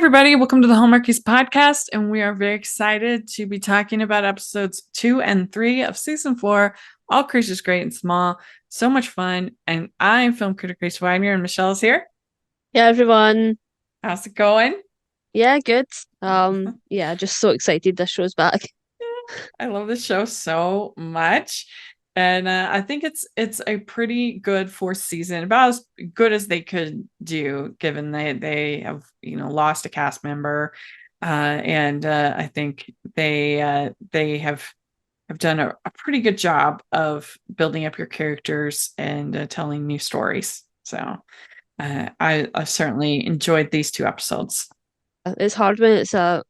everybody. Welcome to the Hallmarkies podcast. And we are very excited to be talking about episodes 2 and 3 of season 4. All Creatures Great and Small. So much fun. And I'm film critic Grace Wagner, and Michelle's here. Yeah, everyone. How's it going? Yeah, good. Yeah, just so excited this show's back. I love this show so much. And I think it's a pretty good fourth season, about as good as they could do, given they have lost a cast member, and I think they have done a pretty good job of building up your characters and telling new stories. So I certainly enjoyed these 2 episodes. It's hard when it's a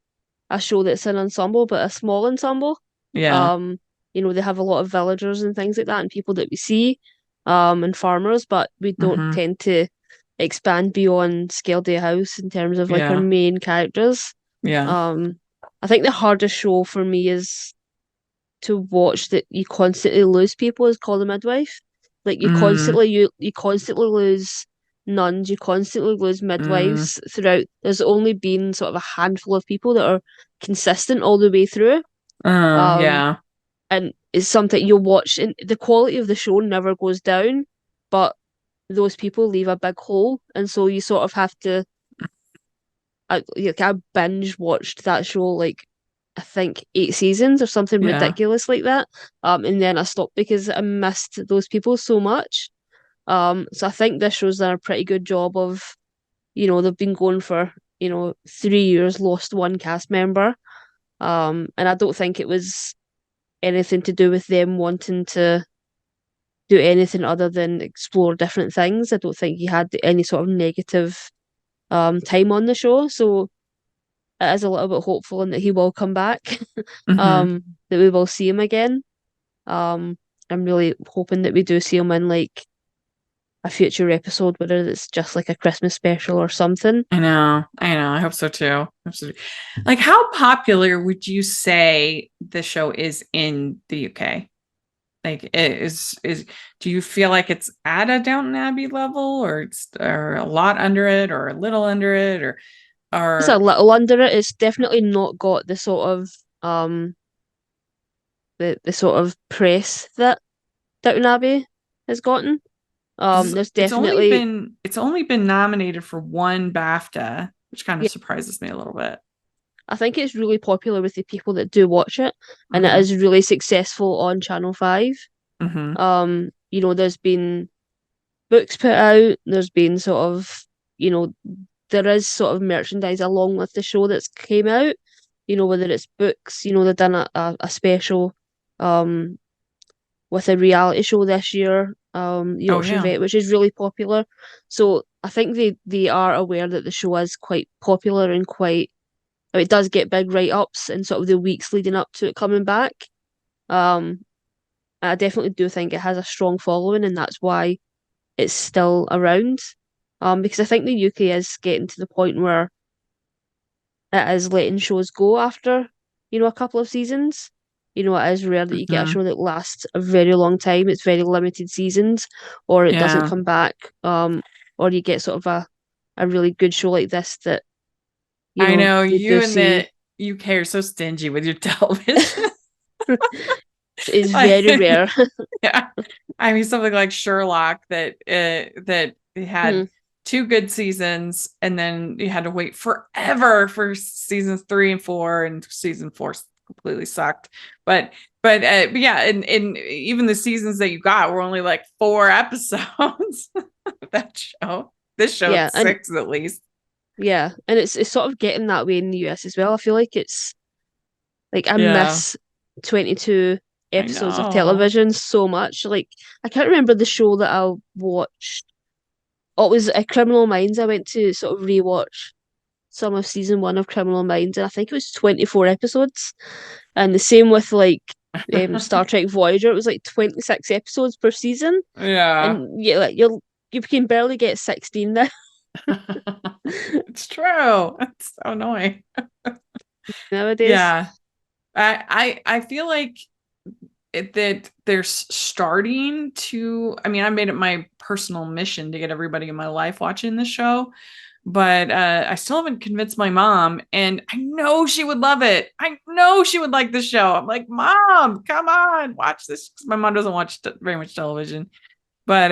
show that's an ensemble, but a small ensemble. Yeah. They have a lot of villagers and things like that, and people that we see, and farmers, but we don't Mm-hmm. tend to expand beyond Skeldy House in terms of like our Yeah. main characters. Yeah. Um, I think the hardest show for me is to watch that you constantly lose people is Call the Midwife. Like Mm, you constantly lose nuns, you constantly lose mm. midwives throughout. There's only been sort of a handful of people that are consistent all the way through. Um, Yeah. and it's something you'll watch, and the quality of the show never goes down, but those people leave a big hole, and so you sort of have to. I binge watched that show like I think 8 seasons or something Yeah. ridiculous like that. And then I stopped because I missed those people so much. So I think this show's done a pretty good job of, they've been going for, 3 years, lost one cast member. And I don't think it was anything to do with them wanting to do anything other than explore different things. I don't think he had any sort of negative time on the show. So it is a little bit hopeful in that he will come back. Mm-hmm. That we will see him again. Um, I'm really hoping that we do see him in like a future episode, whether it's just like a Christmas special or something. I know. I hope so too. Absolutely. Like, how popular would you say the show is in the UK? Like, is do you feel like it's at a Downton Abbey level, or a lot under it, or a little under it, It's a or little under it. It's definitely not got the sort of um the sort of press that Downton Abbey has gotten. because There's definitely it's only been nominated for 1 BAFTA, which kind of yeah, surprises me a little bit. I think it's really popular with the people that do watch it, and it Mm-hmm. is really successful on Channel 5. Mm-hmm. There's been books put out. There's been sort of, you know, there is sort of merchandise along with the show that's came out. Whether it's books, they've done a special um with a reality show this year, Oh yeah. Yorkshire Vet, which is really popular. So I think they are aware that the show is quite popular and quite it does get big write ups in sort of the weeks leading up to it coming back. Um I definitely do think it has a strong following, and that's why it's still around. Because I think the UK is getting to the point where it is letting shows go after, a couple of seasons. It is rare that you get a Mm-hmm. show that lasts a very long time. It's very limited seasons, or it doesn't Yeah. come back. Or you get sort of a really good show like this that, I know you do you in the see. UK are so stingy with your television. It's Like, very rare. yeah, I mean something like Sherlock that it had Hmm. 2 good seasons, and then you had to wait forever for seasons 3 and 4, and season 4 completely sucked. But yeah, and even the seasons that you got were only like 4 episodes. That show, this show, Yeah, it's and 6 at least. it's sort of getting that way in the US as well. I feel like it's like I Yeah, miss 22 I episodes of know. television so much. Like I can't remember the show that I watched. Oh, it was a Criminal Minds. I went to sort of rewatch some of season 1 of Criminal Minds, and I think it was 24 episodes. And the same with like Star Trek Voyager. It was like 26 episodes per season, Yeah. and yeah, like you can barely get 16 now It's true. It's so annoying. nowadays. Yeah. I feel like that they're starting to, I mean, I made it my personal mission to get everybody in my life watching the show. but I still haven't convinced my mom, and I know she would love it. I know she would like the show. I'm like, Mom, come on, watch this. 'Cause my mom doesn't watch very much television, but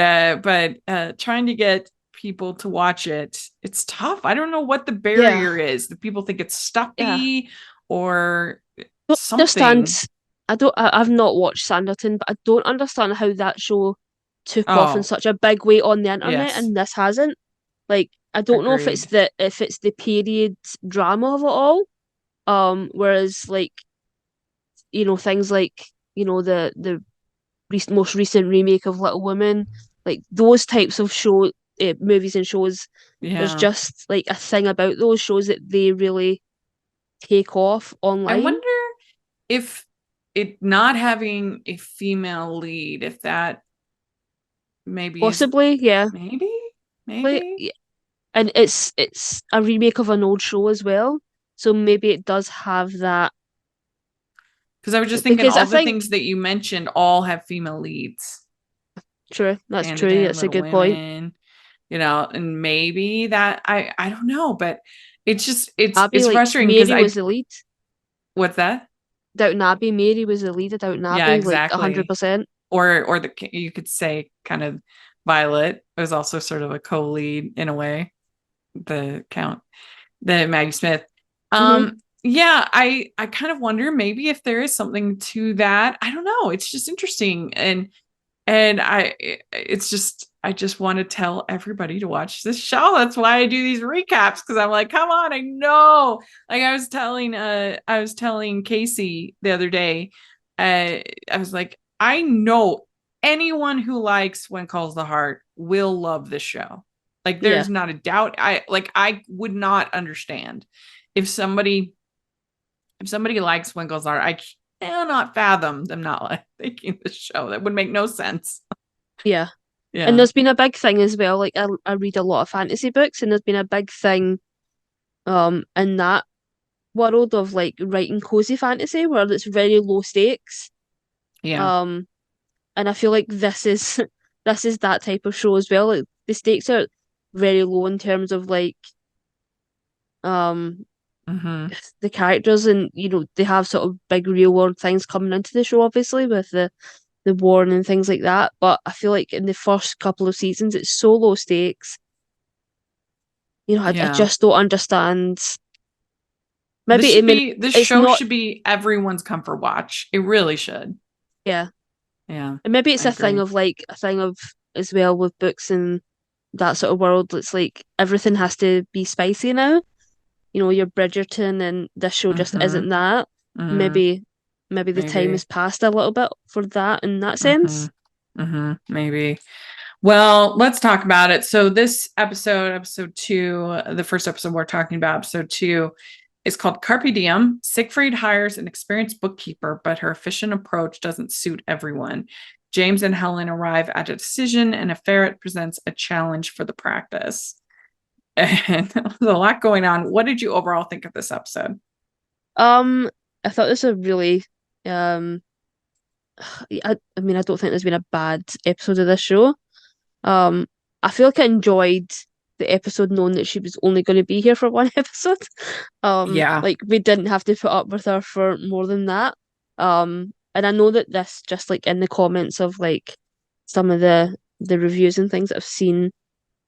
trying to get people to watch it's tough. I don't know what the Yeah, barrier is. Do people think it's yeah. stuffy or Don't understand. something? I've not watched Sanderton, but I don't understand how that show took off in Oh, such a big way on the internet yes, and this hasn't. Like, I don't know agreed. if it's the period drama of it all. Whereas like, things like, the most recent remake of Little Women, like those types of movies and shows, there's Yeah. just like a thing about those shows that they really take off I online. wonder if it not having a female lead, if that maybe is Possibly, yeah. maybe, Like, maybe. yeah. And it's a remake of an old show as well. So maybe it does have that Because I was just thinking because I all the think things that you mentioned all have female leads. true, that's Hand in true. Hand, That's a Little good point. Women, and maybe that I don't know, but it's just Abbey, it's like frustrating because Mary I was the lead. what's that? Downton Abbey, Mary was the lead of Downton Yeah, Abbey, like exactly. 100%. Or the you could say kind of Violet was also sort of a co-lead in a way. The Count, the Maggie Smith. Hmm. Yeah, I kind of wonder maybe if there is something to that. I don't know. It's just interesting, and it's just I just want to tell everybody to watch this show. That's why I do these recaps because I'm like, come on, I know. Like I was telling Casey the other day, I was like, I know anyone who likes When Calls the Heart will love this show. Like Yeah, there's not a doubt. I would not understand if somebody likes When Calls the Heart. I cannot fathom them not liking the show. That would make no sense. yeah. And Yeah. there's been a big thing as well. Like I read a lot of fantasy books, and there's been a big thing in that world of like writing cozy fantasy where it's very low stakes. Yeah. Um, and I feel like this is this is that type of show as well. Like the stakes are very low in terms of like um Mm-hmm. the characters, and they have sort of big real world things coming into the show, obviously with the war and things like that. But I feel like in the first couple of seasons, it's so low stakes. I Yeah. just don't understand. This Maybe I should mean be this it's show not. should be everyone's comfort watch. It really should. Yeah, Yeah. and maybe I it's agree. a thing of as well with books and that sort of world. It's like everything has to be spicy now. Your Bridgerton, and this show just Mm-hmm. isn't that. Mm, Maybe maybe the time maybe. has passed a little bit for that in that Mm-hmm. sense. Mm-hmm. Maybe. Well, let's talk about it. So this episode two, the first episode we're talking about, episode two, is called Carpe Diem. Siegfried hires an experienced bookkeeper, but her efficient approach doesn't suit everyone. James and Helen arrive at a decision, and a ferret presents a challenge for the practice. And there's a lot going on. What did you overall think of this episode? Um, I thought this was a really um. I mean, I don't think there's been a bad episode of this show. Um, I feel like I enjoyed the episode knowing that she was only going to be here for one episode. Yeah. Like we didn't have to put up with her for more than that. And I know that this just like in the comments of like some of the reviews and things that I've seen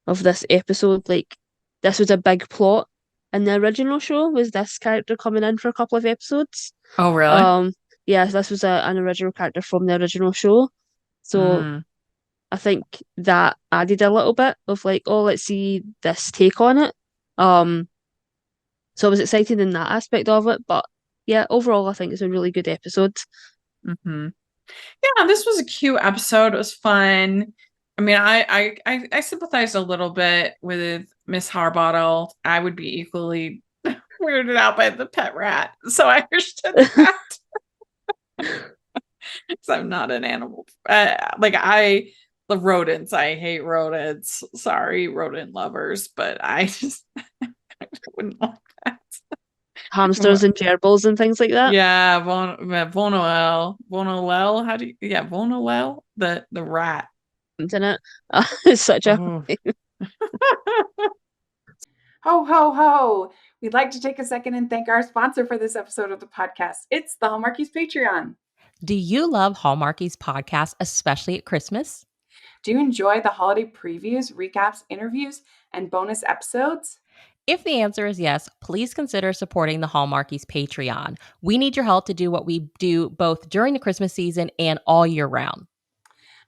of this episode, like this was a big plot in the original show, was this character coming in for a couple of episodes. Oh, really? Um, yeah, this was an original character from the original show. So Mm, I think that added a little bit of like, oh, let's see this take on it. Um, so I was excited in that aspect of it, but yeah, overall I think it's a really good episode. hmm. Yeah, this was a cute episode. It was fun. I mean, I sympathized a little bit with Miss Harbottle. I would be equally weirded out by the pet rat, so I understood that. Because I'm not an animal. Like I the rodents. I hate rodents. Sorry, rodent lovers, but I just I wouldn't want that. Hamsters and gerbils and things like that. Yeah, Vonowell. How do you? Yeah, Vonowell, the rat. Isn't it? It's such a Oh. Ho, ho, ho. We'd like to take a second and thank our sponsor for this episode of the podcast. It's the Hallmarkies Patreon. Do you love Hallmarkies podcast, especially at Christmas? Do you enjoy the holiday previews, recaps, interviews, and bonus episodes? If the answer is yes, please consider supporting the Hallmarkies Patreon. We need your help to do what we do both during the Christmas season and all year round.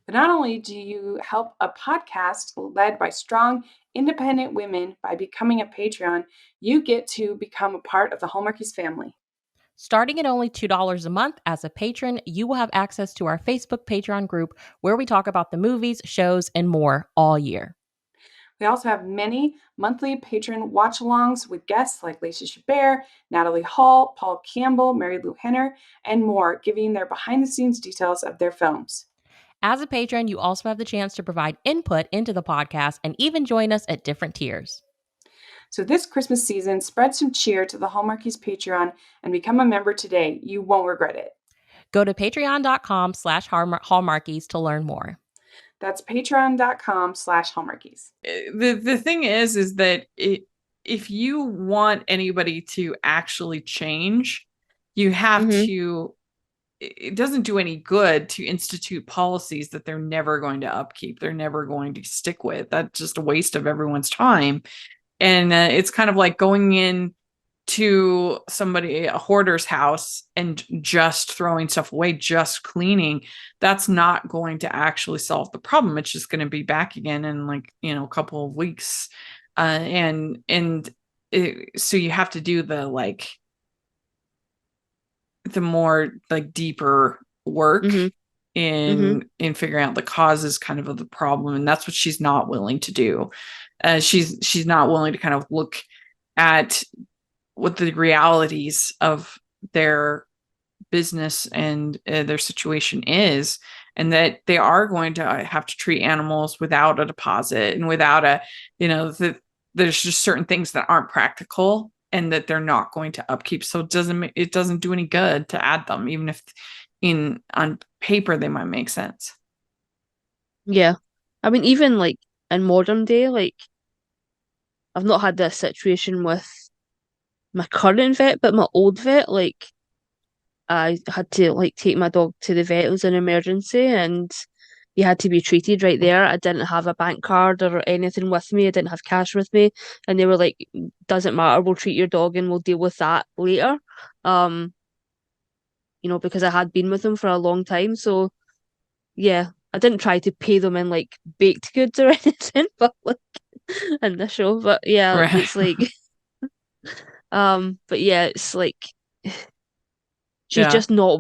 But not only do you help a podcast led by strong, independent women by becoming a Patreon, you get to become a part of the Hallmarkies family. Starting at only $2 a month as a patron, you will have access to our Facebook Patreon group where we talk about the movies, shows, and more all year. We also have many monthly patron watch-alongs with guests like Lacey Chabert, Natalie Hall, Paul Campbell, Mary Lou Henner, and more, giving their behind-the-scenes details of their films. As a patron, you also have the chance to provide input into the podcast and even join us at different tiers. So this Christmas season, spread some cheer to the Hallmarkies Patreon and become a member today. You won't regret it. Go to patreon.com/hallmarkies to learn more. That's patreon.com/hallmarkies. The thing is that if you want anybody to actually change, you have to. It doesn't do any good to institute policies that they're never going to upkeep. They're never going to stick with. That's just a waste of everyone's time. And it's kind of like going in to a hoarder's house and just throwing stuff away, just cleaning. That's not going to actually solve the problem. It's just going to be back again in a couple of weeks. So you have to do the more deeper work in figuring out the causes kind of the problem. And that's what she's not willing to do. She's not willing to kind of look at what the realities of their business and their situation is, and that they are going to have to treat animals without a deposit and without there's just certain things that aren't practical and that they're not going to upkeep. So it doesn't do any good to add them, even if on paper they might make sense. Yeah. I mean, even in modern day, I've not had this situation with my current vet, but my old vet, I had to take my dog to the vet. It was an emergency and he had to be treated right there. I didn't have a bank card or anything with me. I didn't have cash with me. And they were like, doesn't matter, we'll treat your dog and we'll deal with that later. Because I had been with them for a long time. So yeah, I didn't try to pay them in baked goods or anything, but in the show. But yeah, Right. it's but yeah, it's she's Yeah. just not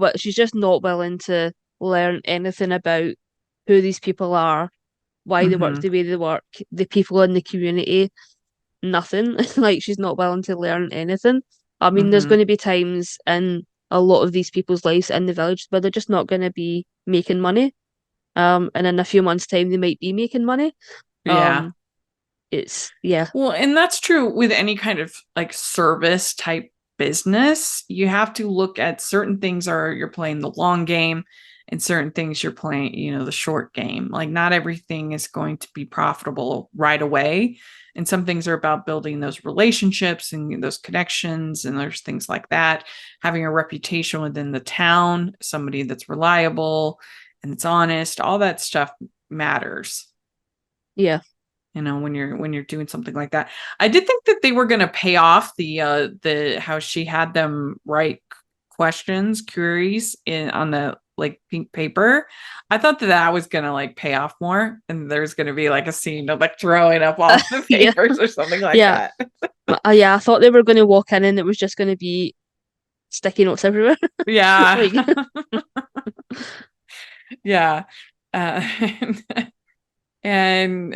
willing to learn anything about who these people are, why they work the way they work, the people in the community, nothing. She's not willing to learn anything. I mean, there's going to be times in a lot of these people's lives in the village where they're just not going to be making money. And in a few months' time, they might be making money. Yeah. Yeah. Well, and that's true with any kind of service type business. You have to look at certain things you're playing the long game and certain things you're playing, the short game. Not everything is going to be profitable right away. And some things are about building those relationships and those connections. And there's things like that. Having a reputation within the town, somebody that's reliable and it's honest, all that stuff matters. Yeah. When you're doing something like that. I did think that they were going to pay off the how she had them write queries on the pink paper. I thought that was going to pay off more, and there's going to be a scene of throwing up all the papers or something like that. Yeah, I thought they were going to walk in and it was just going to be sticky notes everywhere. Yeah. Yeah. And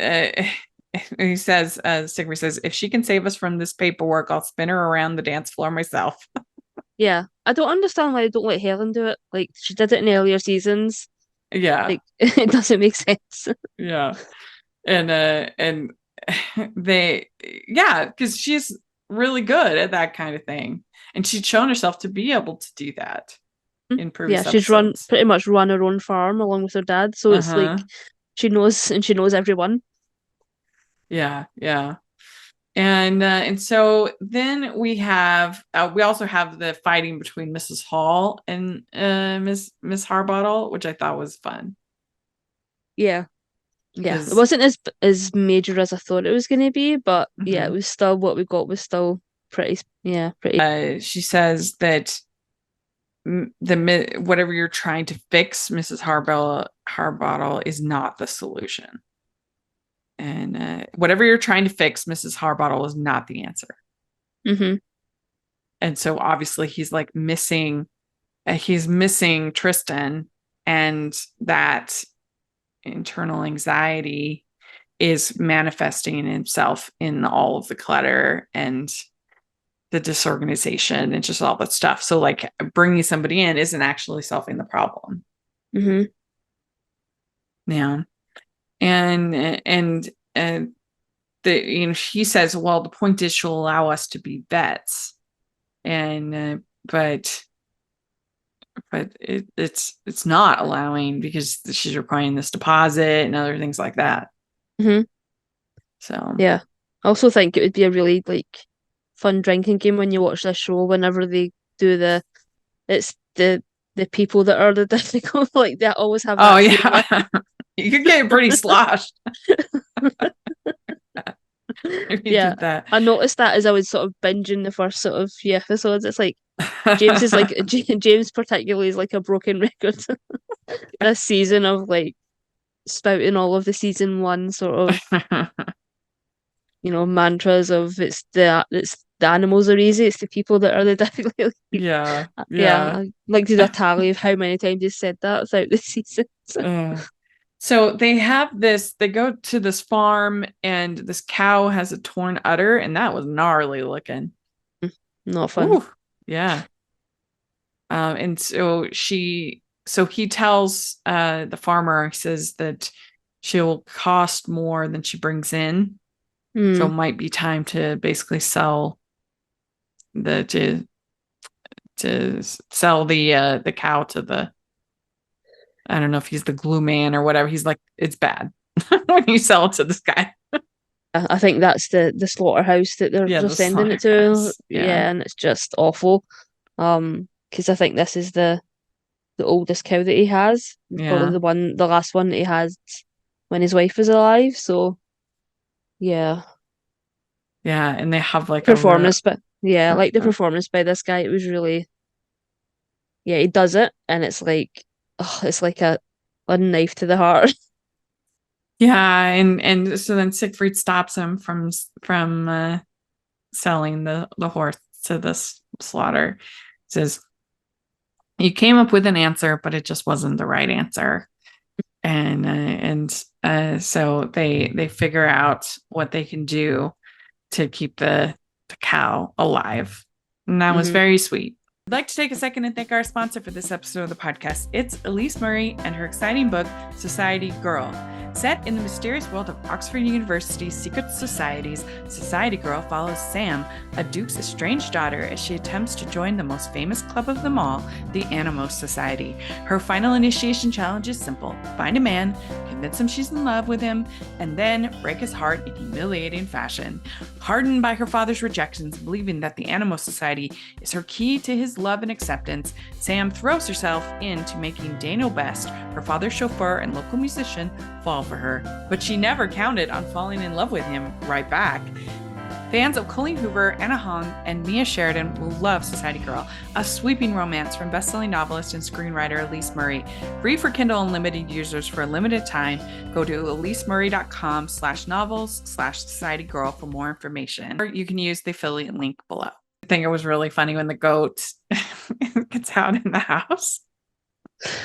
he says, Sigrid says, if she can save us from this paperwork, I'll spin her around the dance floor myself. Yeah. I don't understand why they don't let Helen do it. She did it in earlier seasons. Yeah. It doesn't make sense. Yeah. And because she's really good at that kind of thing. And she'd shown herself to be able to do that in previous episodes. She's pretty much run her own farm along with her dad. So it's she knows everyone. Yeah, yeah. And so then we also have the fighting between Mrs. Hall and Miss Harbottle, which I thought was fun. Yeah. It 'Cause wasn't as major as I thought it was going to be, but yeah, it Mhm. was still what we got was still pretty. She says that whatever you're trying to fix, Mrs. Harbottle is not the solution. And whatever you're trying to fix, Mrs. Harbottle is not the answer. Mm-hmm. And so obviously he's like he's missing Tristan, and that internal anxiety is manifesting itself in all of the clutter and the disorganization and just all that stuff. So like bringing somebody in isn't actually solving the problem. Mm-hmm. Yeah. And he says, well, the point is she'll allow us to be vets. And but it's not allowing, because she's requiring this deposit and other things like that. Mm-hmm. So Yeah. I also think it would be a really fun drinking game when you watch this show whenever they do it's the people that are the difficult, they always have oh that scene yeah. You could get pretty sloshed if you yeah. did that. I noticed that as I was sort of binging the first sort of few episodes. It's like James is James particularly is like a broken record this season of spouting all of the season one sort of mantras of it's the animals are easy, it's the people that are the difficult. Yeah. Yeah, Yeah. I like to do a tally of how many times you said that throughout the season. So they go to this farm, and this cow has a torn udder, and that was gnarly looking. Not fun. Ooh, yeah. And so he tells the farmer, he says that she'll cost more than she brings in. So it might be time to basically sell to sell the cow to the, I don't know if he's the glue man or whatever. He's like, it's bad when you sell it to this guy. I think that's the slaughterhouse that they're Yeah, the sending it to. slaughterhouse. Yeah, and it's just awful. Because I think this is the oldest cow that he has. Probably Yeah. the last one that he has when his wife was alive. So yeah. Yeah, and they have like Performance, but yeah, like the performance by this guy, it was really, yeah, he does it, and it's it's like a knife to the heart. Yeah, and so then Siegfried stops him from selling the horse to this slaughter. Says, you came up with an answer, but it just wasn't the right answer. And so they figure out what they can do to keep the cow alive. And that was very sweet. I'd like to take a second and thank our sponsor for this episode of the podcast. It's Elise Murray and her exciting book, Society Girl. Set in the mysterious world of Oxford University's secret societies, Society Girl follows Sam, a duke's estranged daughter, as she attempts to join the most famous club of them all, the Animos Society. Her final initiation challenge is simple: find a man, convince him she's in love with him, and then break his heart in humiliating fashion. Hardened by her father's rejections, believing that the Animos Society is her key to his love and acceptance, Sam throws herself into making Daniel Best, her father's chauffeur and local musician, fall for her. But she never counted on falling in love with him right back. Fans of Colleen Hoover, Anna Hong, and Mia Sheridan will love Society Girl, a sweeping romance from bestselling novelist and screenwriter Elise Murray. Free for Kindle Unlimited users for a limited time. Go to elisemurray.com/novels/Society Girl for more information. Or you can use the affiliate link below. I think it was really funny when the goat gets out in the house.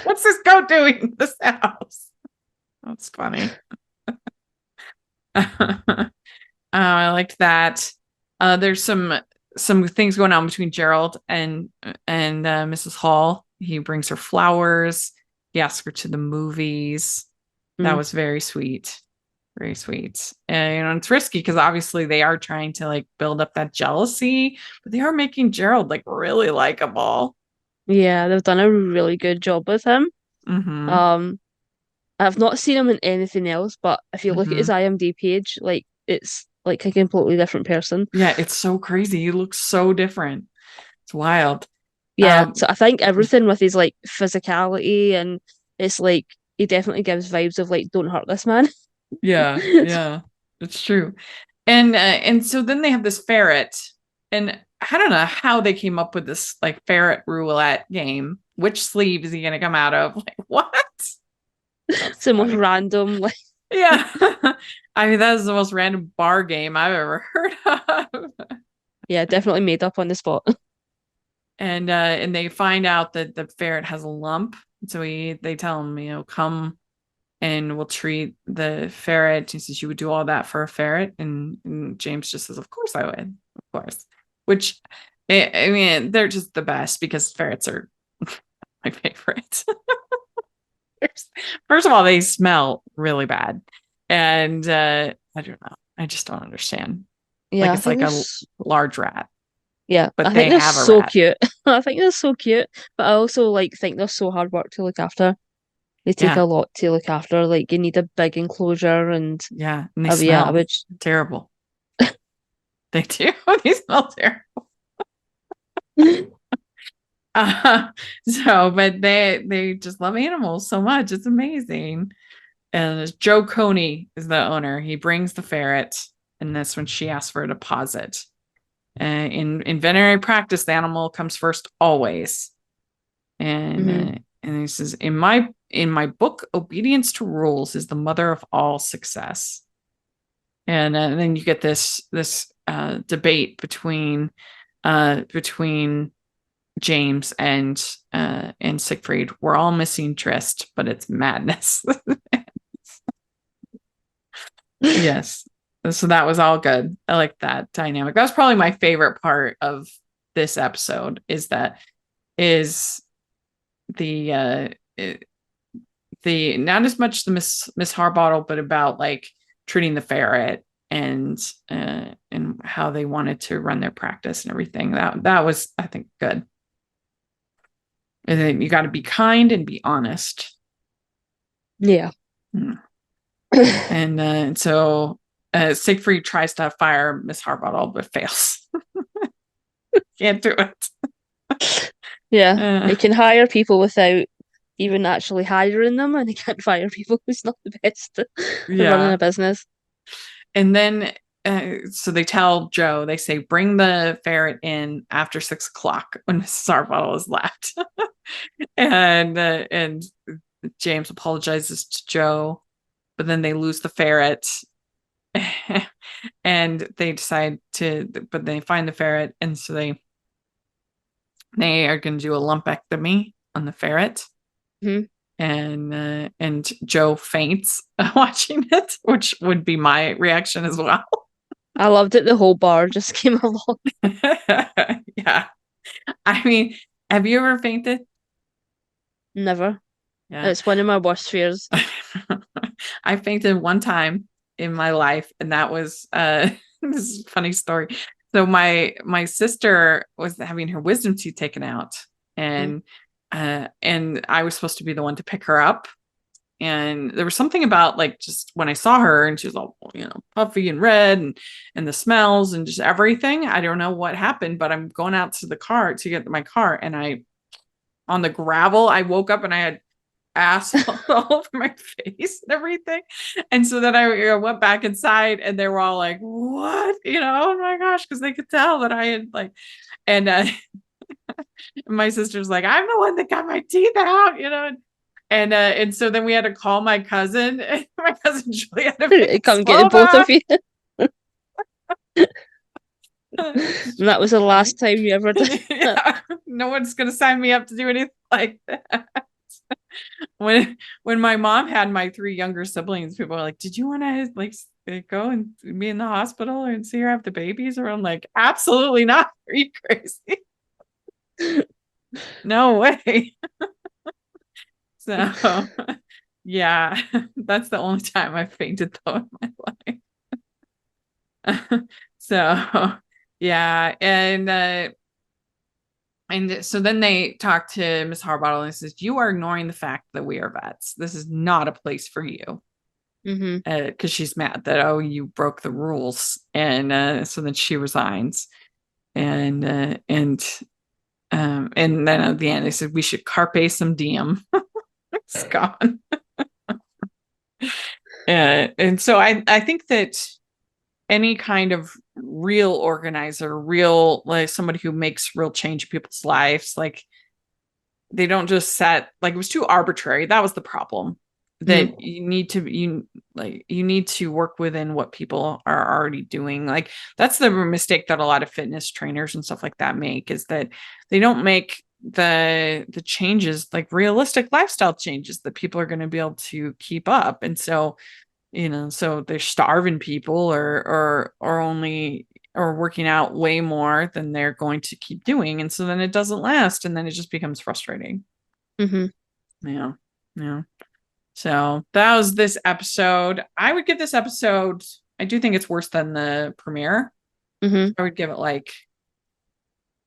What's this goat doing in this house? That's funny. I liked that. There's some things going on between Gerald and Mrs. Hall. He brings her flowers. He asks her to the movies. That was very sweet. Very sweet. And it's risky because obviously they are trying to build up that jealousy, but they are making Gerald really likable. Yeah, they've done a really good job with him. I've not seen him in anything else, but if you look at his IMDb page, it's like a completely different person. Yeah, it's so crazy. He looks so different. It's wild. Yeah, so I think everything with his like physicality, and it's like he definitely gives vibes of like don't hurt this man. yeah, it's true. And so then they have this ferret, and I don't know how they came up with this like ferret roulette game. Which sleeve is he gonna come out of? Like, what? It's That's the most funny. random, like Yeah. I mean, that is the most random bar game I've ever heard of. yeah, definitely made up on the spot. And they find out that the ferret has a lump. So they tell him, come and we'll treat the ferret. He says, you would do all that for a ferret? And James just says, of course I would. Of course. Which, I mean, they're just the best because ferrets are my favorite. First of all, they smell really bad. And I don't know. I just don't understand. Like Yeah, I it's think like a there's large rat, yeah, but I think they they're have a so rat. cute. I think they're so cute, but I also like think they're so hard work to look after. They take Yeah. a lot to look after. Like you need a big enclosure, and Yeah. And they yeah, I smell would. terrible. They do. They smell terrible. Uh, but they just love animals so much. It's amazing. And Joe Coney is the owner. He brings the ferret, and that's when she asks for a deposit. In veterinary practice, the animal comes first always. Mhm. And he says, in my book, obedience to rules is the mother of all success. And then you get this debate between James and Siegfried. We're all missing tryst, but it's madness. Yes. So that was all good. I like that dynamic. That was probably my favorite part of this episode is the the not as much the Miss Harbottle, but about like treating the ferret and how they wanted to run their practice and everything. That was, I think, good. And then you got to be kind and be honest. Yeah. And so Siegfried tries to fire Miss Harbottle, but fails. Can't do it. Yeah, they can hire people without even actually hiring them, and they can't fire people who's not the best at running Yeah. a business. And then so they tell Joe, they say, bring the ferret in after 6 o'clock when Mrs. Harbottle has left. And James apologizes to Joe, but then they lose the ferret. And they decide but they find the ferret, and so they are going to do a lumpectomy on the ferret. Hmm. And Joe faints watching it, which would be my reaction as well. I loved it. The whole bar just came along. Yeah. I mean, have you ever fainted? Never. Yeah. It's one of my worst fears. I fainted one time in my life, and that was this is a funny story. So my sister was having her wisdom teeth taken out, and I was supposed to be the one to pick her up. And there was something about like just when I saw her and she was all, puffy and red and the smells and just everything. I don't know what happened, but I'm going out to the car to get my car, and on the gravel, I woke up and I had asphalt all over my face and everything. And so then I went back inside, and they were all like, what? Oh my gosh, because they could tell that I had like, and my sister's like, I'm the one that got my teeth out. And so then we had to call my cousin. My cousin Julie had to Come slow get both down. of you. And that was the last time you ever did that. Yeah, no one's gonna sign me up to do anything like that. When my mom had my 3 younger siblings, people were like, "Did you want to like go and be in the hospital and see her have the babies?" Or I'm like, "Absolutely not. Are you crazy? No way." So, yeah, that's the only time I fainted though in my life. So, yeah, and so then they talk to Miss Harbottle and says, "You are ignoring the fact that we are vets. This is not a place for you." Mm-hmm. because she's mad that, oh, you broke the rules, and so then she resigns, and then at the end they said we should carpe some diem. It's gone. And so I think that any kind of real organizer, real, like somebody who makes real change in people's lives, like they don't just set, like it was too arbitrary. That was the problem. That you need to work within what people are already doing. Like that's the mistake that a lot of fitness trainers and stuff like that make, is that they don't make the changes, like realistic lifestyle changes that people are going to be able to keep up. And so, so they're starving people, or only, or working out way more than they're going to keep doing. And so then it doesn't last, and then it just becomes frustrating. Mm-hmm. Yeah. Yeah. So that was this episode. I would give this episode, I do think it's worse than the premiere. Mm-hmm. I would give it like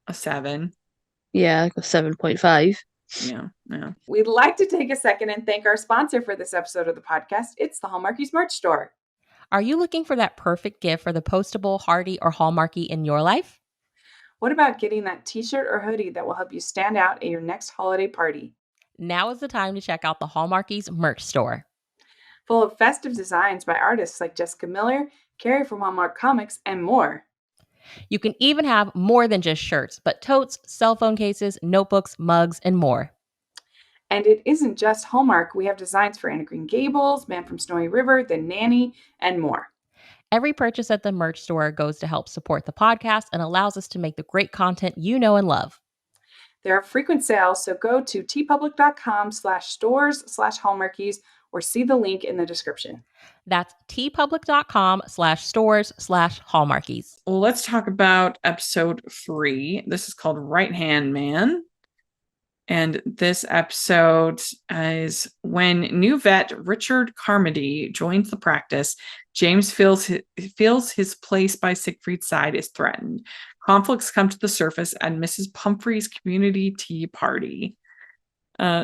a 7. Yeah, like a 7.5. Yeah. Yeah. We'd like to take a second and thank our sponsor for this episode of the podcast. It's the Hallmarkies merch store. Are you looking for that perfect gift for the postable, Hardy, or Hallmarky in your life? What about getting that t-shirt or hoodie that will help you stand out at your next holiday party? Now is the time to check out the Hallmarkies merch store. Full of festive designs by artists like Jessica Miller, Carrie from Hallmark Comics, and more. You can even have more than just shirts, but totes, cell phone cases, notebooks, mugs, and more. And it isn't just Hallmark. We have designs for Anna Green Gables, Man from Snowy River, The Nanny, and more. Every purchase at the merch store goes to help support the podcast and allows us to make the great content you know and love. There are frequent sales, so go to tpublic.com/stores/hallmarkies or see the link in the description. That's tpublic.com/stores/hallmarkies. Well, let's talk about episode 3. This is called Right Hand Man. And this episode is when new vet Richard Carmody joins the practice. James feels his place by Siegfried's side is threatened. Conflicts come to the surface at Mrs. Pumphrey's community tea party.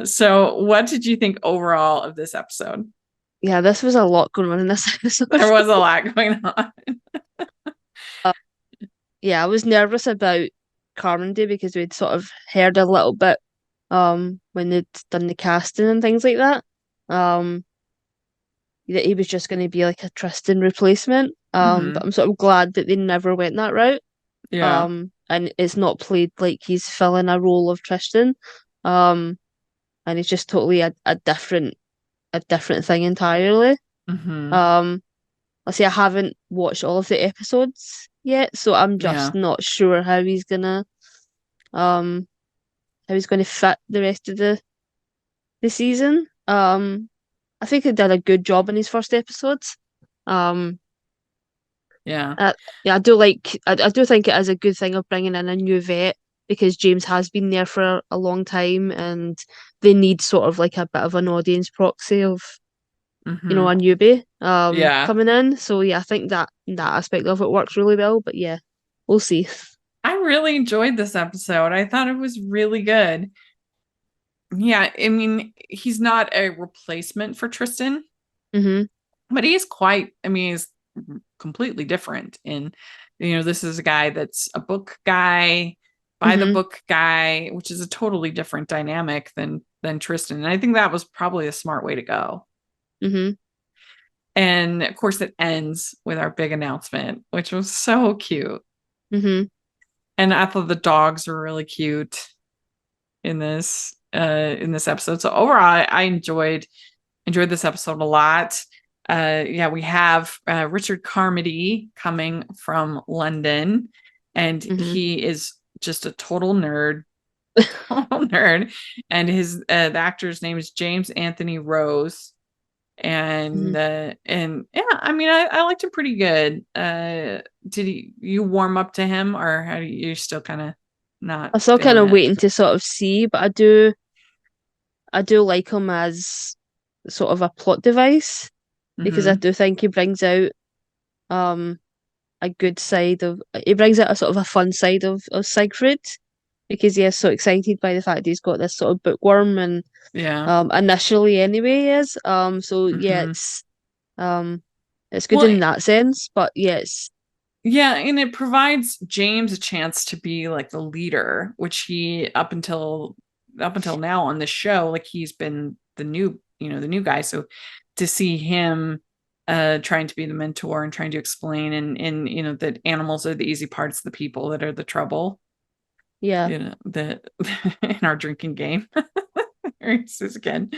So what did you think overall of this episode? Yeah, this was a lot going on in this episode. There was a lot going on. Yeah, I was nervous about Carmody because we'd sort of heard a little bit when they'd done the casting and things like that. That he was just going to be like a Tristan replacement. But I'm sort of glad that they never went that route. Yeah. And it's not played like he's filling a role of Tristan. And it's just totally a different thing entirely. I say I haven't watched all of the episodes yet, so I'm just not sure how he's gonna fit the rest of the season. I think he did a good job in his first episodes. Yeah. Yeah, I do like. I do think it is a good thing of bringing in a new vet because James has been there for a long time, and they need sort of like a bit of an audience proxy of, a newbie coming in. So yeah, I think that aspect of it works really well. But yeah, we'll see. I really enjoyed this episode. I thought it was really good. Yeah, I mean, he's not a replacement for Tristan, but he's he's completely different. And, this is a guy that's a book guy, by the book guy, which is a totally different dynamic than Tristan. And I think that was probably a smart way to go. And of course, it ends with our big announcement, which was so cute. And I thought the dogs were really cute in this episode. So overall, I enjoyed this episode a lot. We have Richard Carmody coming from London, and he is just a total nerd. And his the actor's name is James Anthony Rose. And yeah, I mean, I liked him pretty good. Did you warm up to him, or how do you still kind of not? I'm still kind of waiting to sort of see, but I do like him as sort of a plot device because I do think he brings out a good side of a sort of a fun side of Siegfried because he is so excited by the fact he's got this sort of bookworm and initially anyway he is yeah It's good Well, in that sense, but yes, yeah, and it provides James a chance to be like the leader, which he up until now on the show, like he's been the new guy. So to see him trying to be the mentor and trying to explain and that animals are the easy parts, the people that are the trouble, yeah, that in our drinking game. Again.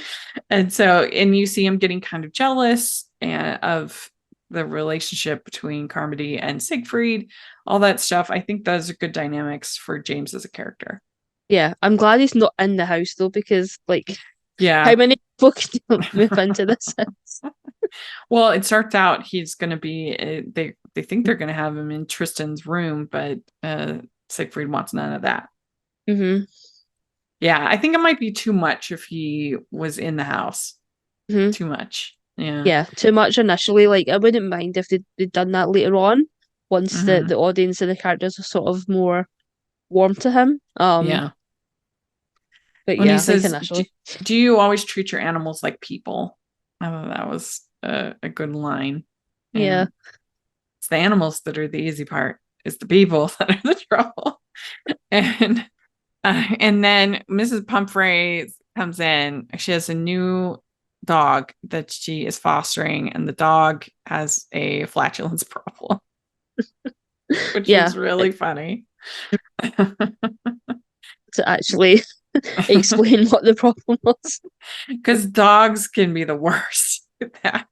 And you see him getting kind of jealous of the relationship between Carmody and Siegfried, all that stuff. I think those are good dynamics for James as a character. yeah. I'm glad he's not in the house though, because like, how Yeah. many people can you move into this house? Well, it starts out he's going to be they think they're going to have him in Tristan's room, but Siegfried wants none of that. Mm-hmm. Yeah, I think it might be too much if he was in the house. Mm-hmm. Too much. Yeah. Yeah, too much initially. Like, I wouldn't mind if they'd done that later on, once the Hmm. the audience and the characters are sort of more warm to him. Yeah. But When he yeah, I think says, do, initially. do you always treat your animals like people? I thought that was a good line. Yeah. And it's the animals that are the easy part. It's the people that are the trouble. And then Mrs. Pumphrey comes in. She has a new dog that she is fostering, and the dog has a flatulence problem, which Yeah, was really funny. to actually explain what the problem was. Because dogs can be the worst at that.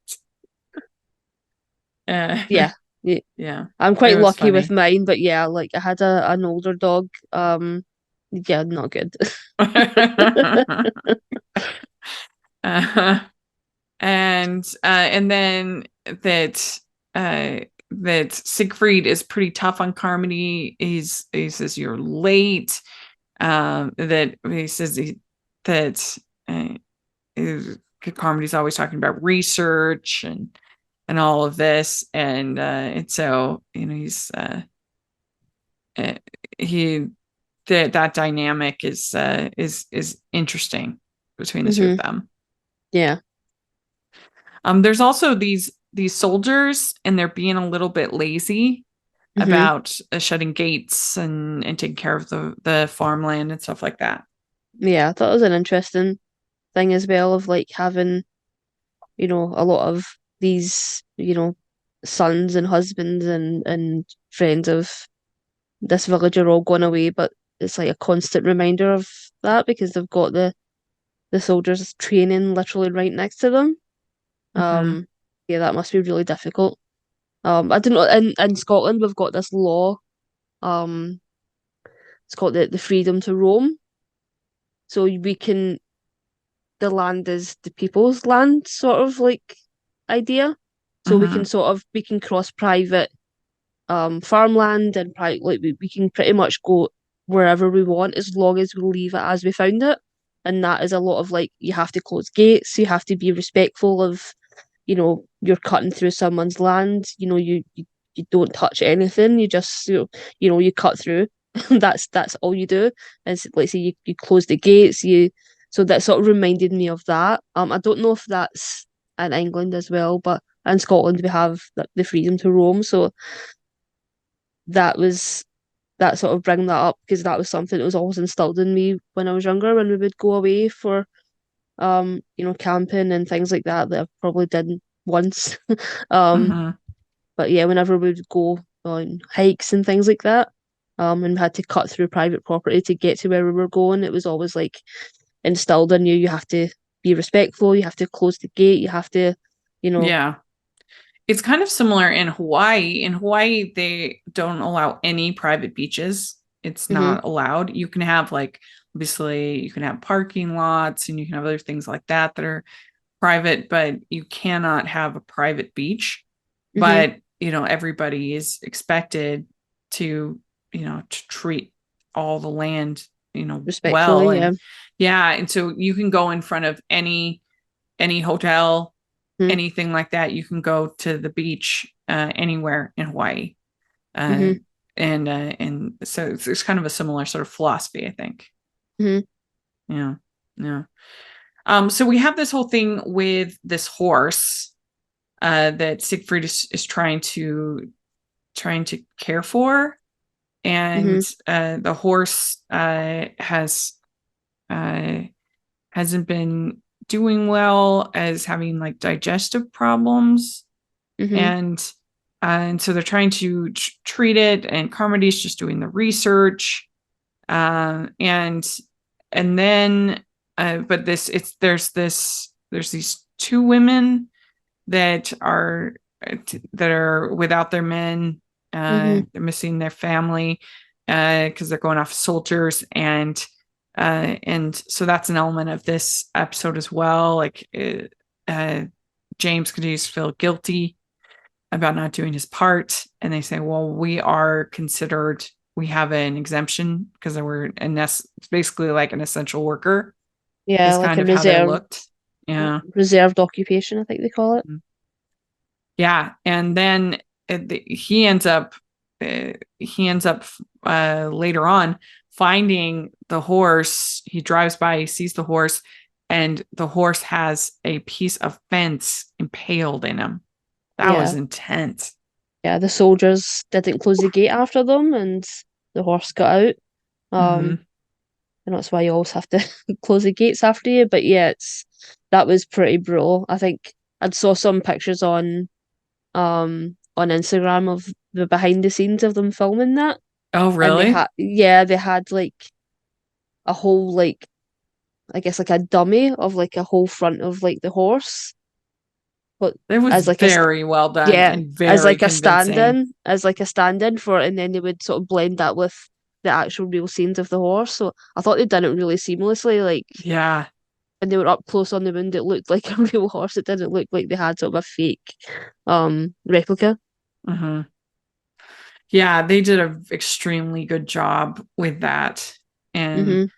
Yeah. Yeah. Yeah, I'm it quite was lucky with funny. mine, but yeah, like I had an older dog. Yeah, not good. uh, and then uh that Siegfried is pretty tough on Carmody. He says you're late. That he says that uh, Carmody's always talking about research and all of this, and so he's uh, he that dynamic is interesting between the two of Hmm. them. Yeah. There's also these soldiers, and they're being a little bit lazy Hmm. about shutting gates and taking care of the farmland and stuff like that. Yeah, I thought it was an interesting thing as well of like having, a lot of these, sons and husbands and friends of this village are all gone away, but it's like a constant reminder of that because they've got the soldiers training literally right next to them. Mm-hmm. Um, yeah, that must be really difficult. I don't know. In Scotland, we've got this law. Um, it's called the freedom to roam. So we can the land is the people's land, sort of like idea. So Mm-hmm. we can cross private farmland and private like we can pretty much go wherever we want as long as we leave it as we found it. And that is a lot of like you have to close gates, you have to be respectful of, you're cutting through someone's land, you don't touch anything, you just you cut through. That's all you do. And so, like say you close the gates, so that sort of reminded me of that. I don't know if that's in England as well, but in Scotland we have the freedom to roam. So that was that sort of bring that up because that was something that was always instilled in me when I was younger when we would go away for camping and things like that I probably did once. um Mm-hmm. but yeah, whenever we would go on hikes and things like that, and we had to cut through private property to get to where we were going, it was always like instilled in you have to be respectful, you have to close the gate, you have to you know Yeah. It's kind of similar in Hawaii. In Hawaii, they don't allow any private beaches. It's hmm not allowed. You can have like obviously you can have parking lots and you can have other things like that are private, but you cannot have a private beach. hmm But everybody is expected to treat all the land, well. respectfully, yeah. And yeah, and so you can go in front of any hotel, hmm anything like that. You can go to the beach anywhere in Hawaii. Uh, hmm and so it's kind of a similar sort of philosophy, I think. hmm Yeah. Yeah. So we have this whole thing with this horse, that Siegfried is trying to care for, and the horse uh, hasn't been doing well, as having like digestive problems, and so they're trying to treat it, and Carmody's just doing the research, and then but there's these two women that are without their men. They're missing their family because they're going off soldiers, and so that's an element of this episode as well. Like James continues to feel guilty about not doing his part, and they say, well, we have an exemption because we're it's basically like an essential worker. Yeah, is like kind a of how they looked. Yeah, reserved occupation, I think they call it. Yeah, and then he ends up later on finding the horse. He drives by, he sees the horse, and the horse has a piece of fence impaled in him. That was intense. Yeah, the soldiers didn't close the gate after them, and the horse got out. And that's why you always have to close the gates after you. But yeah, that was pretty brutal. I think I saw some pictures on Instagram of the behind the scenes of them filming that. Oh, And really? they had like a whole, like, I guess like a dummy of like a whole front of like the horse. But It was as like very well done and very convincing. as like a stand-in for it, and then they would sort of blend that with the actual real scenes of the horse. So I thought they'd done it really seamlessly. Like, Yeah. when they were up close on the wound, it looked like a real horse. It didn't look like they had sort of a fake replica. Yeah, they did an extremely good job with that. And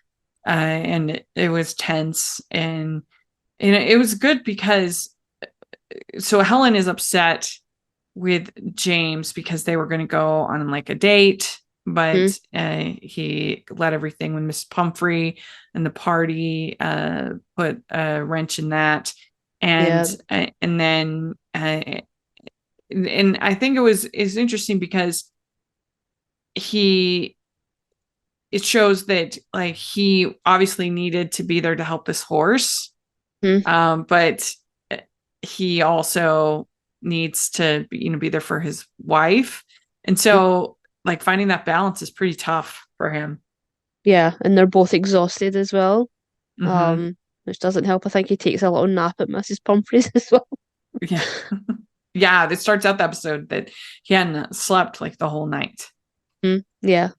and it was tense, and it was good because so Helen is upset with James because they were going to go on like a date, but he let everything with Miss Pumphrey and the party put a wrench in that, and then and I think it's interesting because it shows that like he obviously needed to be there to help this horse, but he also needs to be there for his wife, and so like finding that balance is pretty tough for him. Yeah, and they're both exhausted as well, which doesn't help. I think he takes a little nap at Mrs. Pumphrey's as well. Yeah. Yeah, it starts out the episode that he hadn't slept like the whole night. Yeah,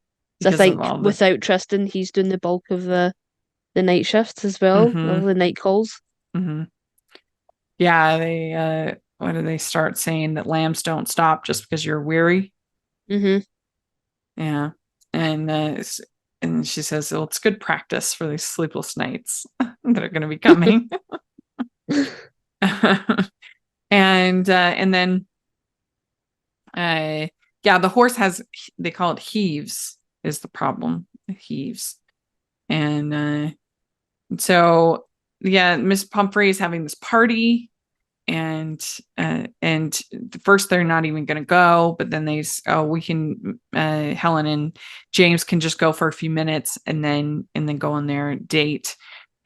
so I think without Tristan, he's doing the bulk of the night shifts as well, of the night calls. Yeah, they what do they start saying, that lambs don't stop just because you're weary? Yeah, and she says, well, it's good practice for these sleepless nights that are going to be coming. And then yeah, the horse they call it heaves, is the problem. It heaves. And so yeah, Miss Pumphrey is having this party, and first they're not even going to go, but then we can Helen and James can just go for a few minutes and then go on their date,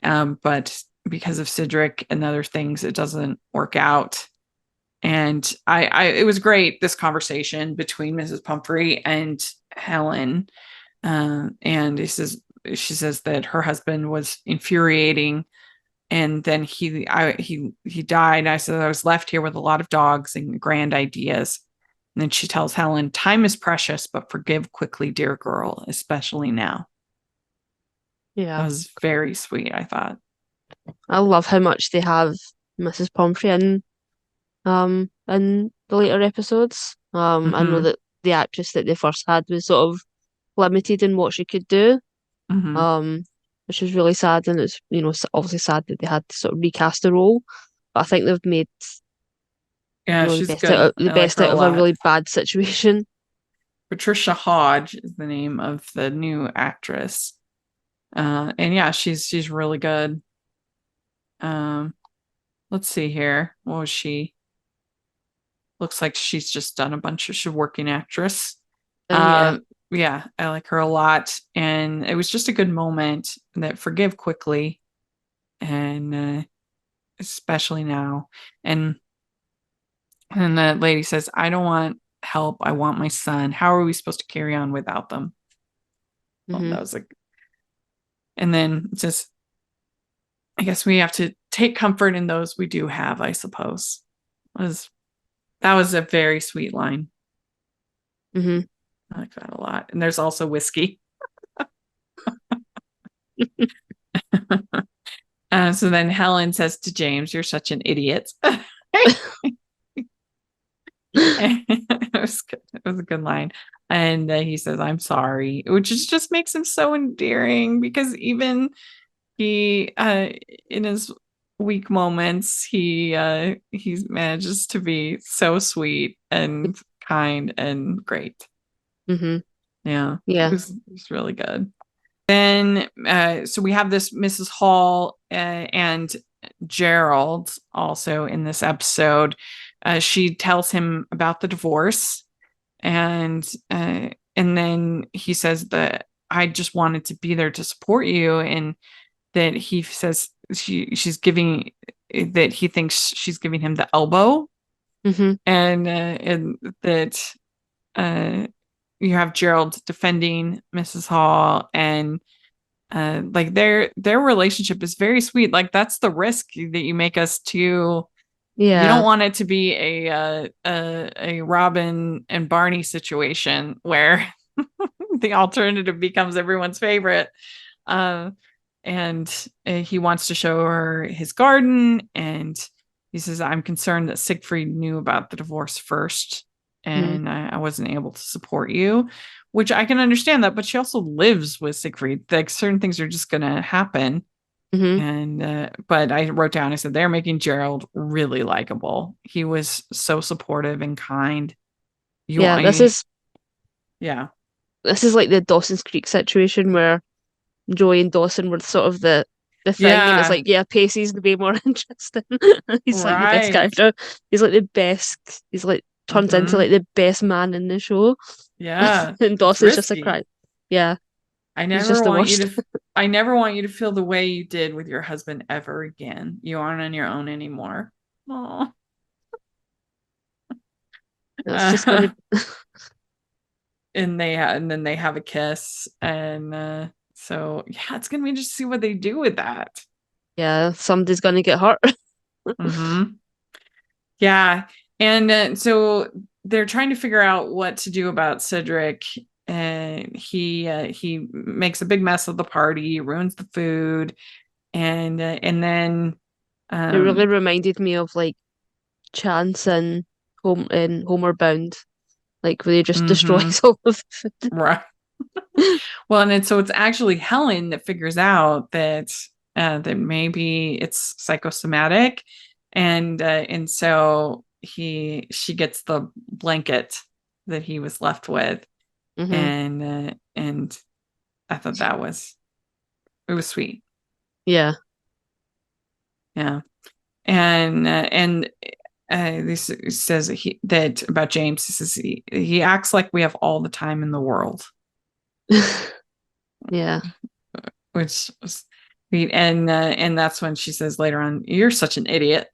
but because of Cedric and other things, it doesn't work out. And it was great, this conversation between Mrs. Pumphrey and Helen, and she says that her husband was infuriating, and then he died. I said, I was left here with a lot of dogs and grand ideas. And then she tells Helen, time is precious, but forgive quickly, dear girl, especially now. Yeah, that was very sweet, I thought. I love how much they have Mrs. Pumphrey in the later episodes. I know that the actress that they first had was sort of limited in what she could do, which was really sad, and it's obviously sad that they had to sort of recast the role. But I think they've made she's good. The best out of a really bad situation. Patricia Hodge is the name of the new actress, and yeah, she's really good. Let's see here. What was she? looks like she's just done a bunch of, she's a working actress. Yeah. Yeah, I like her a lot. And it was just a good moment that forgive quickly. And especially now. And the lady says, I don't want help. I want my son. How are we supposed to carry on without them? Well, Mm-hmm. that was like, and then it says, I guess we have to take comfort in those we do have, I suppose. That was a very sweet line. Mm-hmm. I like that a lot. And there's also whiskey. So then Helen says to James, you're such an idiot. It was good. It was a good line. And he says, I'm sorry, which just makes him so endearing because even he, in his weak moments, he manages to be so sweet and kind and great. Mm-hmm. Yeah, Yeah. it was really good. Then, so we have this Mrs. Hall and Gerald also in this episode. She tells him about the divorce, and then he says that I just wanted to be there to support you, and that he says she's giving that he thinks she's giving him the elbow, Mm-hmm. and that you have Gerald defending Mrs. Hall, and like their relationship is very sweet. Like that's the risk that you make us to. You don't Yeah. want it to be a Robin and Barney situation where the alternative becomes everyone's favorite. Uh, and he wants to show her his garden, and he says, I'm concerned that Siegfried knew about the divorce first, Mm-hmm. and I wasn't able to support you, which I can understand that, but she also lives with Siegfried. Like certain things are just going to happen. Mm-hmm. And but I wrote down, I said, they're making Gerald really likable. He was so supportive and kind. Yeah, Yeah. this is like the Dawson's Creek situation where Joey and Dawson were sort of the thing, and it's Yeah. like, yeah, Pacey's way more interesting. He's like the best Right. character. He's like the best. He's like turns into Mm-hmm. like the best man in the show, Yeah. and It's Dawson's just a risky. crack. Yeah, I he's never just the want you worst. to I never want you to feel the way you did with your husband ever again. You aren't on your own anymore. Oh. It's just gonna. And then they have a kiss, and so yeah, it's gonna be just see what they do with that. Yeah, somebody's gonna get hurt. Mm-hmm. Yeah, and so they're trying to figure out what to do about Cedric, and he makes a big mess of the party, ruins the food, and then It really um reminded me of like Chance and Homeward Bound, like where he just mhm, destroys all of the food. right. Well, and so it's actually Helen that figures out that maybe it's psychosomatic, and so she gets the blanket that he was left with, Hmm. and I thought it was sweet. Yeah. Yeah, and this says that about James. He says he acts like we have all the time in the world, Yeah. which was sweet. And that's when she says later on, "You're such an idiot."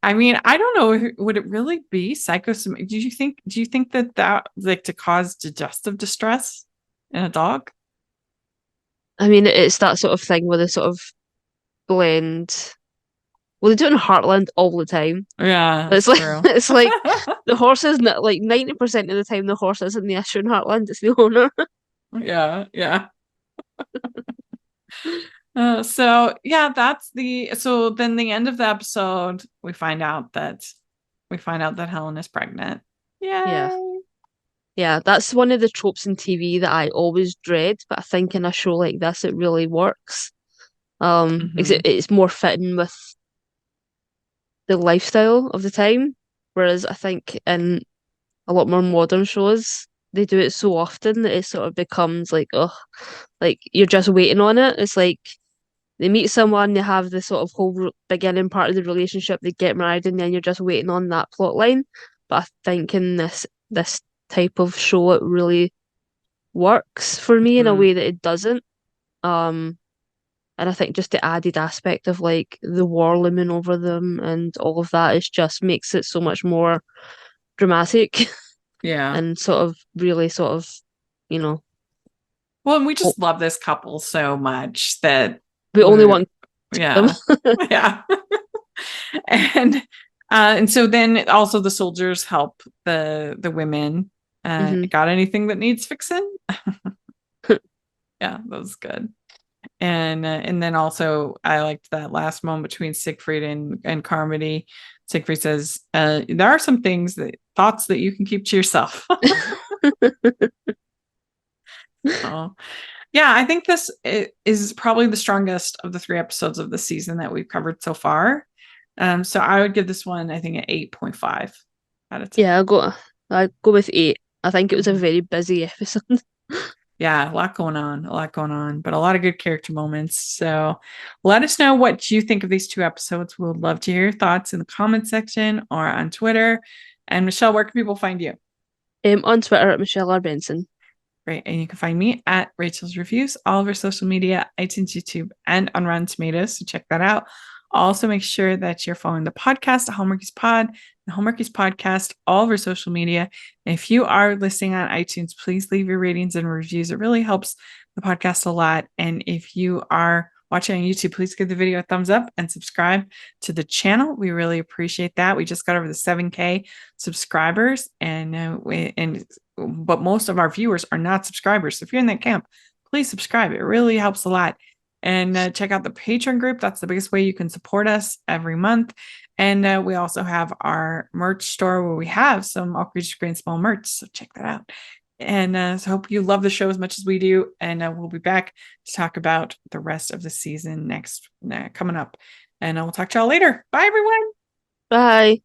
I mean, I don't know. Would it really be psychosomatic? Do you think that like to cause digestive distress in a dog? I mean, it's that sort of thing where they sort of blend. Well, they do it in Heartland all the time. Yeah, But it's that's like true. it's like the horse is not like 90% of the time the horse isn't the issue in Heartland, it's the owner. Yeah, yeah. So yeah, so then the end of the episode, we find out that Helen is pregnant. Yeah. Yay. Yeah, that's one of the tropes in TV that I always dread, but I think in a show like this it really works. Because Hmm. it's more fitting with the lifestyle of the time. Whereas I think in a lot more modern shows, they do it so often that it sort of becomes like, oh, like you're just waiting on it. It's like they meet someone, they have the sort of whole beginning part of the relationship, they get married, and then you're just waiting on that plot line. But I think in this type of show, it really works for me in a Mm, way that it doesn't. Um, and I think just the added aspect of like the war looming over them and all of that is just makes it so much more dramatic yeah. and sort of really sort of, you know, Well, and we oh, just love this couple so much that we only we want them. yeah. Yeah. And so then also the soldiers help the women. Hmm. Got anything that needs fixing? Yeah, that was good. And then also I liked that last moment between Siegfried and Carmody. Siegfried says, there are some thoughts that you can keep to yourself. Oh, yeah, I think this is probably the strongest of the 3 episodes of the season that we've covered so far. So I would give this one, I think, an 8.5 out of 10. Yeah, I go with 8. I think it was a Mhm. very busy episode. Yeah, a lot going on, but a lot of good character moments. So let us know what you think of these 2 episodes. We would love to hear your thoughts in the comment section or on Twitter. And Michelle, where can people find you? On Twitter at Michelle R. Benson. Great. And you can find me at Rachel's Reviews, all over social media, iTunes, YouTube, and on Rotten Tomatoes. So check that out. Also, make sure that you're following the podcast, Hallmarkies Pod, the Hallmarkies Podcast, all over social media. And if you are listening on iTunes, please leave your ratings and reviews. It really helps the podcast a lot. And if you are watching on YouTube, please give the video a thumbs up and subscribe to the channel. We really appreciate that. We just got over the 7K subscribers, but most of our viewers are not subscribers. So if you're in that camp, please subscribe. It really helps a lot. And check out the Patreon group. That's the biggest way you can support us every month. And we also have our merch store where we have some All Creatures Great and Small merch. So check that out. And so hope you love the show as much as we do. And we'll be back to talk about the rest of the season next coming up. And we'll talk to y'all later. Bye, everyone. Bye.